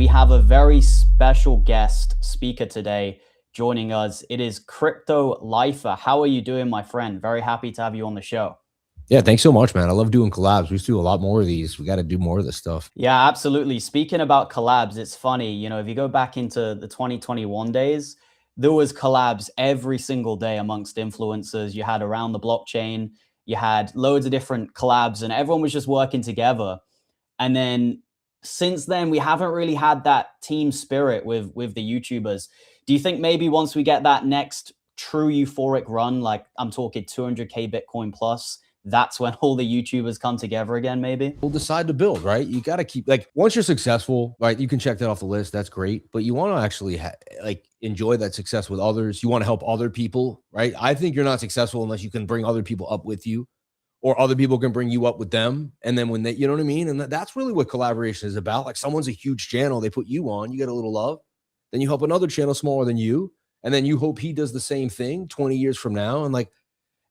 we have a very special guest speaker today joining us. It is Crypto Lifer. How are you doing, my friend? Very happy to have you on the show. Yeah, thanks so much, man. I love doing collabs. We should do a lot more of these. We got to do more of this stuff. Yeah, absolutely. Speaking about collabs, it's funny, if you go back into the 2021 days, there was collabs every single day amongst influencers. You had around the blockchain, you had loads of different collabs, and everyone was just working together. And then since then, we haven't really had that team spirit with the YouTubers. Do you think maybe once we get that next true euphoric run, like I'm talking 200K Bitcoin plus, that's when all the YouTubers come together again, maybe? We'll decide to build, right? You got to keep, like, once you're successful, right, you can check that off the list. That's great. But you want to actually enjoy that success with others. You want to help other people, right? I think you're not successful unless you can bring other people up with you, or other people can bring you up with them. And then when they, you know what I mean? And that's really what collaboration is about. Like, someone's a huge channel, they put you on, you get a little love. Then you help another channel smaller than you. And then you hope he does the same thing 20 years from now. And like,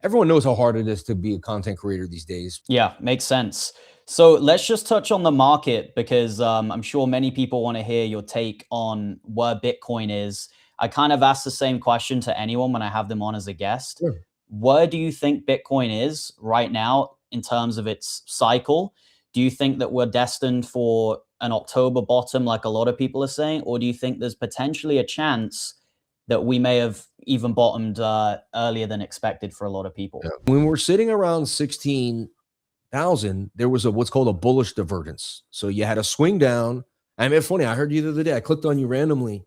everyone knows how hard it is to be a content creator these days. Yeah, makes sense. So let's just touch on the market, because I'm sure many people want to hear your take on where Bitcoin is. I kind of ask the same question to anyone when I have them on as a guest. Sure. Where do you think Bitcoin is right now in terms of its cycle? Do you think that we're destined for an October bottom, like a lot of people are saying? Or do you think there's potentially a chance that we may have even bottomed earlier than expected for a lot of people? Yeah. When we're sitting around 16,000, there was what's called a bullish divergence. So you had a swing down. I mean, it's funny. I heard you the other day. I clicked on you randomly,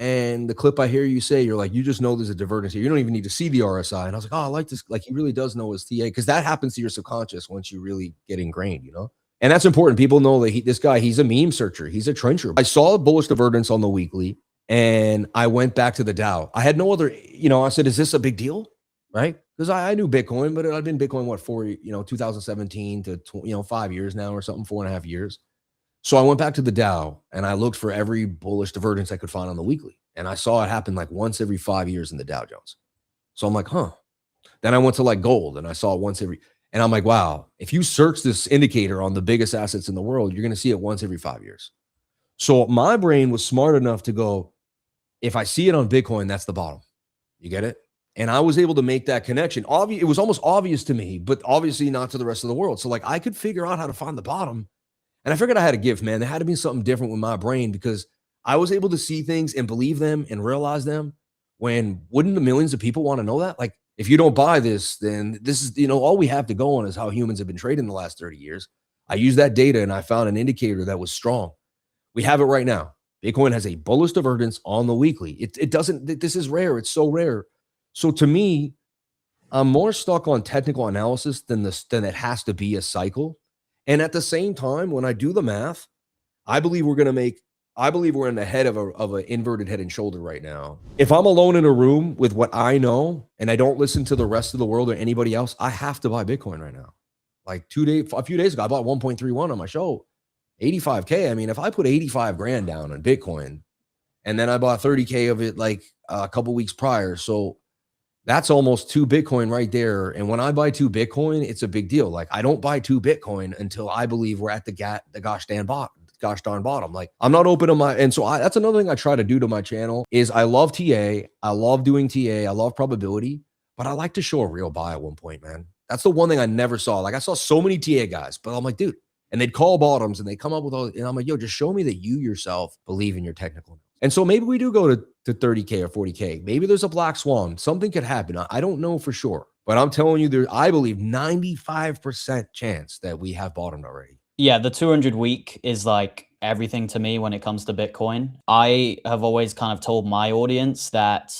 and the clip I hear you say, you're like, you just know there's a divergence here. You don't even need to see the RSI. And I was like, oh, I like this. Like, he really does know his TA, because that happens to your subconscious once you really get ingrained, And that's important. People know that this guy, he's a meme searcher. He's a trencher. I saw a bullish divergence on the weekly, and I went back to the Dow. I had no other, I said, is this a big deal? Right? Because I knew Bitcoin, but I've been Bitcoin, 2017 to, 5 years now or something, 4.5 years. So I went back to the Dow and I looked for every bullish divergence I could find on the weekly. And I saw it happen like once every 5 years in the Dow Jones. So I'm like, huh. Then I went to like gold and I saw it once every, and I'm like, wow, if you search this indicator on the biggest assets in the world, you're going to see it once every 5 years. So my brain was smart enough to go, if I see it on Bitcoin, that's the bottom. You get it? And I was able to make that connection. It was almost obvious to me, but obviously not to the rest of the world. So like, I could figure out how to find the bottom. And I figured I had a gift, man. There had to be something different with my brain, because I was able to see things and believe them and realize them when wouldn't the millions of people want to know that? Like, if you don't buy this, then this is, all we have to go on is how humans have been trading the last 30 years. I used that data and I found an indicator that was strong. We have it right now. Bitcoin has a bullish divergence on the weekly. It doesn't, this is rare. It's so rare. So to me, I'm more stuck on technical analysis than it has to be a cycle. And at the same time, when I do the math, I believe we're in the head of an inverted head and shoulder right now. If I'm alone in a room with what I know and I don't listen to the rest of the world or anybody else, I have to buy Bitcoin right now. Like a few days ago, I bought 1.31 on my show. 85K. I mean, if I put 85 grand down on Bitcoin and then I bought 30K of it like a couple weeks prior, so that's almost 2 Bitcoin right there. And when I buy 2 Bitcoin, it's a big deal. Like, I don't buy 2 Bitcoin until I believe we're at the gosh darn bottom. Like, I'm not open to and so that's another thing I try to do to my channel is I love TA. I love doing TA. I love probability, but I like to show a real buy at one point, man. That's the one thing I never saw. Like, I saw so many TA guys, but I'm like, dude, and they'd call bottoms and they come up with all, and I'm like, yo, just show me that you yourself believe in your technical. And so maybe we do go to 30K or 40K. Maybe there's a black swan. Something could happen. I don't know for sure, but I'm telling you, I believe 95% chance that we have bottomed already. Yeah, the 200 week is like everything to me when it comes to Bitcoin. I have always kind of told my audience that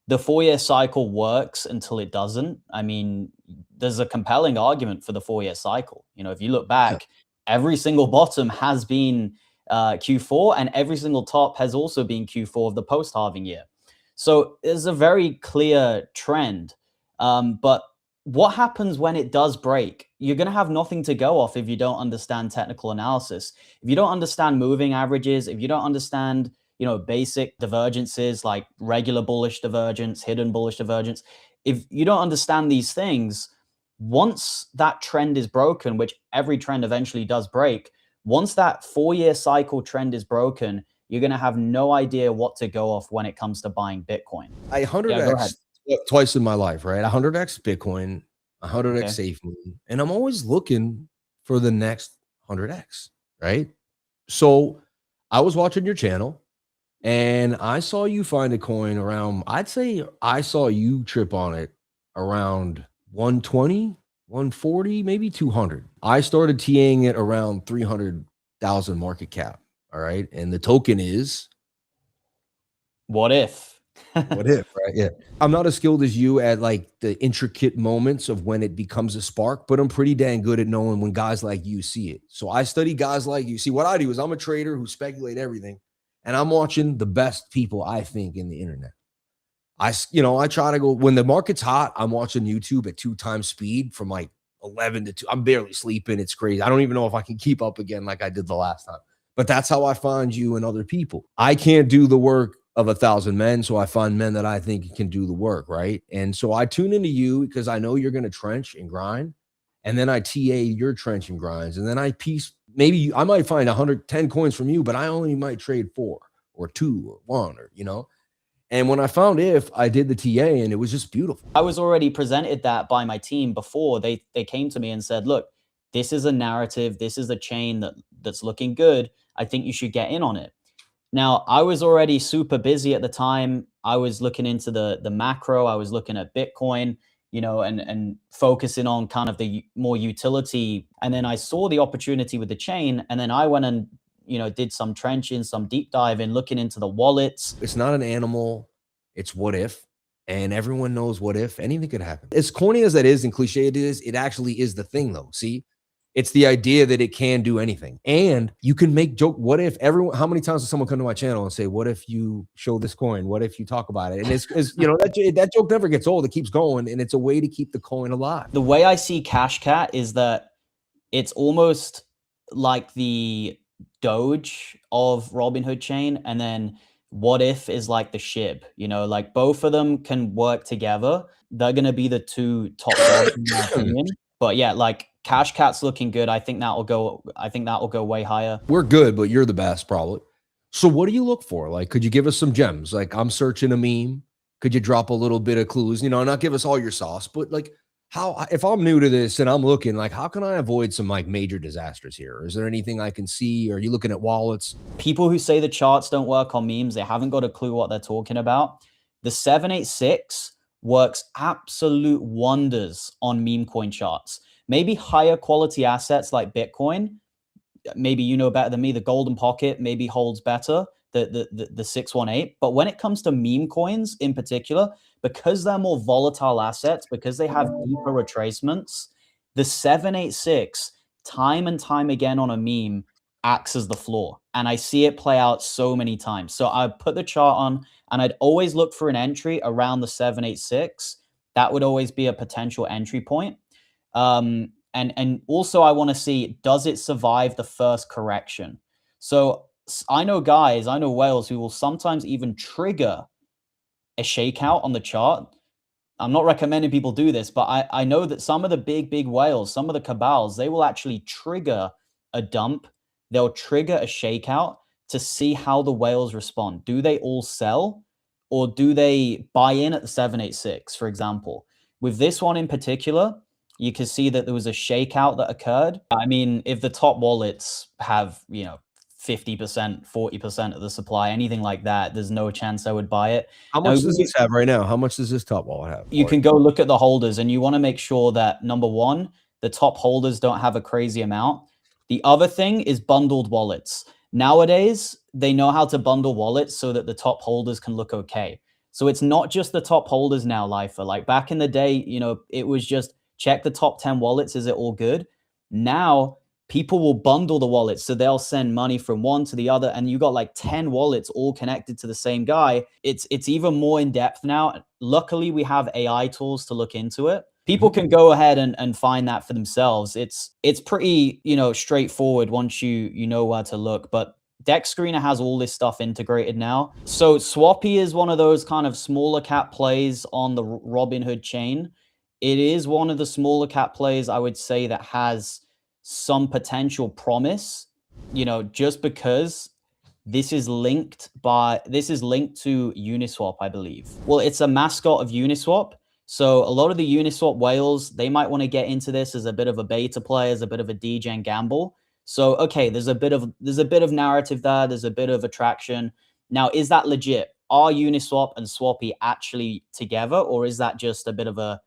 the 4-year cycle works until it doesn't. I mean, there's a compelling argument for the 4-year cycle. If you look back, every single bottom has been Q4, and every single top has also been Q4 of the post-halving year. So there's a very clear trend. But what happens when it does break? You're going to have nothing to go off if you don't understand technical analysis. If you don't understand moving averages, if you don't understand, basic divergences like regular bullish divergence, hidden bullish divergence, if you don't understand these things, once that trend is broken, which every trend eventually does break, Once that 4-year cycle trend is broken, you're going to have no idea what to go off when it comes to buying Bitcoin. I Yeah, go ahead. 100x twice in my life, right? 100x Bitcoin, 100x Okay. SafeMoon, and I'm always looking for the next 100x, right? So I was watching your channel and I saw you find a coin around, I'd say I saw you trip on it around 120, 140, maybe 200. I started TAing it around 300,000 market cap. All right. And the token is What if? what if, right? Yeah. I'm not as skilled as you at like the intricate moments of when it becomes a spark, but I'm pretty dang good at knowing when guys like you see it. So I study guys like you. See, what I do is I'm a trader who speculate everything, and I'm watching the best people I think in the internet. I try to go when the market's hot. I'm watching YouTube at 2 times speed from like 11 to 2. I'm barely sleeping. It's crazy. I don't even know if I can keep up again like I did the last time. But that's how I find you and other people. I can't do the work of 1,000 men, so I find men that I think can do the work, right? And so I tune into you because I know you're going to trench and grind, and then I TA your trench and grinds, and then I piece. Maybe I might find 110 coins from you, but I only might trade 4 or 2 or 1 or And when I found if I did the TA, and it was just beautiful. I was already presented that by my team before they came to me and said, look, this is a narrative. This is a chain that's looking good. I think you should get in on it. Now, I was already super busy at the time. I was looking into the macro. I was looking at Bitcoin, and focusing on kind of the more utility. And then I saw the opportunity with the chain, and then I went and did some trenching, some deep dive in, looking into the wallets. It's not an animal. It's what if. And everyone knows what if. Anything could happen. As corny as that is and cliche it is, it actually is the thing, though. See, it's the idea that it can do anything. And you can make joke. What if everyone, how many times does someone come to my channel and say, what if you show this coin? What if you talk about it? And it's that joke never gets old. It keeps going. And it's a way to keep the coin alive. The way I see Cash Cat is that it's almost like the Doge of Robinhood chain, and then what if is like the SHIB, like both of them can work together. They're going to be the two top dogs in my opinion. But yeah, like Cash Cat's looking good. I think that will go way higher. We're good, but you're the best probably. So what do you look for? Like, could you give us some gems? Like, I'm searching a meme. Could you drop a little bit of clues, not give us all your sauce, but like, how, if I'm new to this and I'm looking, like, how can I avoid some like major disasters here? Is there anything I can see? Are you looking at wallets? People who say the charts don't work on memes, they haven't got a clue what they're talking about. The 786 works absolute wonders on meme coin charts. Maybe higher quality assets like Bitcoin, maybe you know better than me, the golden pocket maybe holds better, the 618. But when it comes to meme coins in particular, because they're more volatile assets, because they have deeper retracements, the 786 time and time again on a meme acts as the floor. And I see it play out so many times. So I put the chart on and I'd always look for an entry around the 786. That would always be a potential entry point. And also I want to see, does it survive the first correction? So I know whales who will sometimes even trigger a shakeout on the chart. I'm not recommending people do this, but I know that some of the big whales, some of the cabals, they will actually trigger a dump. They'll trigger a shakeout to see how the whales respond. Do they all sell or do they buy in at the 786, for example? With this one in particular, you can see that there was a shakeout that occurred. I mean, if the top wallets have, 50%, 40% of the supply, anything like that, there's no chance I would buy it. How much does this have right now? How much does this top wallet have? You can go look at the holders and you want to make sure that, number one, the top holders don't have a crazy amount. The other thing is bundled wallets. Nowadays, they know how to bundle wallets so that the top holders can look okay. So it's not just the top holders now, Lifer. Like back in the day, it was just check the top 10 wallets. Is it all good? Now, people will bundle the wallets. So they'll send money from one to the other. And you got like 10 wallets all connected to the same guy. It's even more in depth now. Luckily, we have AI tools to look into it. People can go ahead and find that for themselves. It's pretty, straightforward once you know where to look. But Dex Screener has all this stuff integrated now. So Swappy is one of those kind of smaller cap plays on the Robinhood chain. It is one of the smaller cap plays, I would say, that has some potential promise. you know, just because this is linked to Uniswap, I believe. Well, it's a mascot of Uniswap. So a lot of the Uniswap whales, they might want to get into this as a bit of a beta play, as a bit of a degen gamble. So okay, there's a bit of narrative there, there's a bit of attraction. Now, is that legit? Are Uniswap and Swappy actually together, or is that just a bit of a,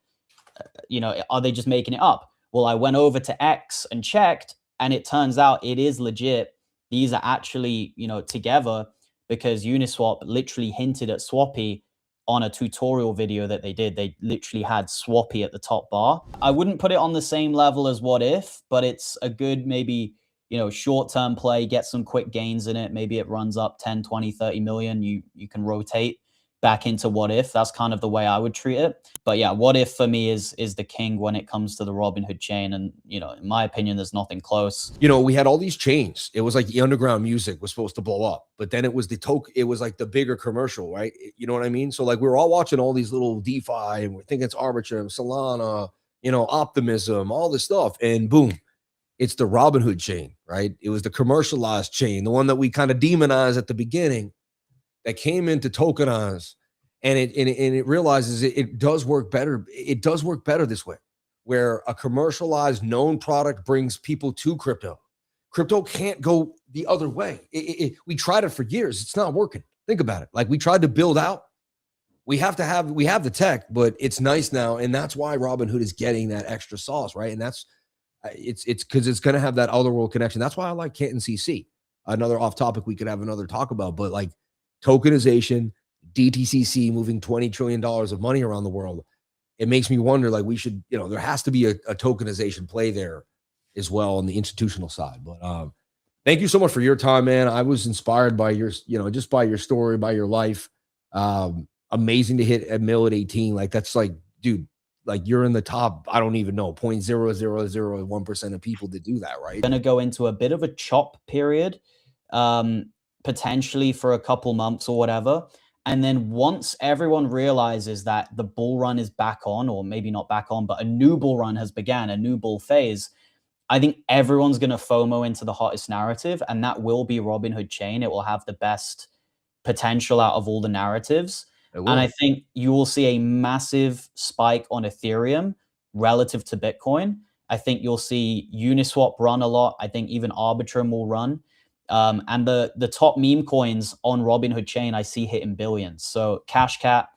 you know, are they just making it up? Well, I went over to X and checked, and it turns out it is legit. These are actually, you know, together, because Uniswap literally hinted at Swappy on a tutorial video that they did. They literally had Swappy at the top bar. I wouldn't put it on the same level as What If, but it's a good, maybe, you know, short-term play, get some quick gains in it. Maybe it runs up 10, 20, 30 million. You can rotate back into What If. That's kind of the way I would treat it. But yeah, What If for me is the king when it comes to the Robinhood chain. And, you know, in my opinion, there's nothing close. You know, we had all these chains. It was like the underground music was supposed to blow up, but then it was the token. It was like the bigger commercial, right? You know what I mean? So like we were all watching all these little DeFi and we're thinking it's Arbitrum, Solana, you know, Optimism, all this stuff. And boom, it's the Robinhood chain, right? It was the commercialized chain, the one that we kind of demonized at the beginning, that came in to tokenize, and it realizes it does work better. It does work better this way, where a commercialized known product brings people to crypto. Crypto can't go the other way. We tried it for years. It's not working. Think about it. Like we tried to build out. We have the tech, but it's nice now, and that's why Robinhood is getting that extra sauce, right? And that's it's because it's going to have that other world connection. That's why I like Canton CC. Another off topic we could have another talk about, but like tokenization, DTCC moving $20 trillion of money around the world. It makes me wonder, like we should, you know, there has to be a tokenization play there as well on the institutional side. But thank you so much for your time, man. I was inspired by your, you know, just by your story, by your life. Amazing to hit a mill at 18. Like that's like, dude, like you're in the top, I don't even know, 0.0001% of people that do that, right? Going to go into a bit of a chop period, potentially for a couple months or whatever. And then once everyone realizes that the bull run is back on, or maybe not back on, but a new bull run has began, a new bull phase, I think everyone's going to FOMO into the hottest narrative, and that will be Robinhood chain. It will have the best potential out of all the narratives. And I think you will see a massive spike on Ethereum relative to Bitcoin. I think you'll see Uniswap run a lot. I think even Arbitrum will run. And the top meme coins on Robinhood chain, I see hitting billions. So Cash Cat,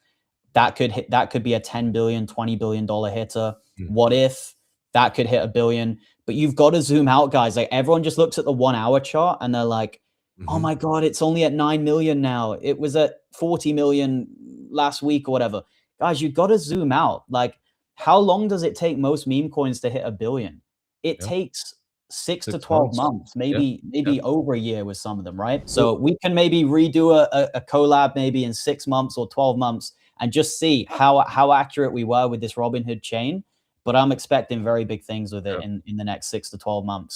that could be a 10 billion, $20 billion hitter. What If, that could hit $1 billion. But you've got to zoom out, guys. Like everyone just looks at the 1 hour chart and they're like, oh my God, it's only at 9 million now. It was at 40 million last week or whatever. Guys, you've got to zoom out. Like, how long does it take most meme coins to hit $1 billion? It takes 6 to 12 months, maybe over a year with some of them, right? So we can maybe redo a collab maybe in 6 months or 12 months and just see how accurate we were with this Robinhood chain. But I'm expecting very big things with it in the next 6 to 12 months.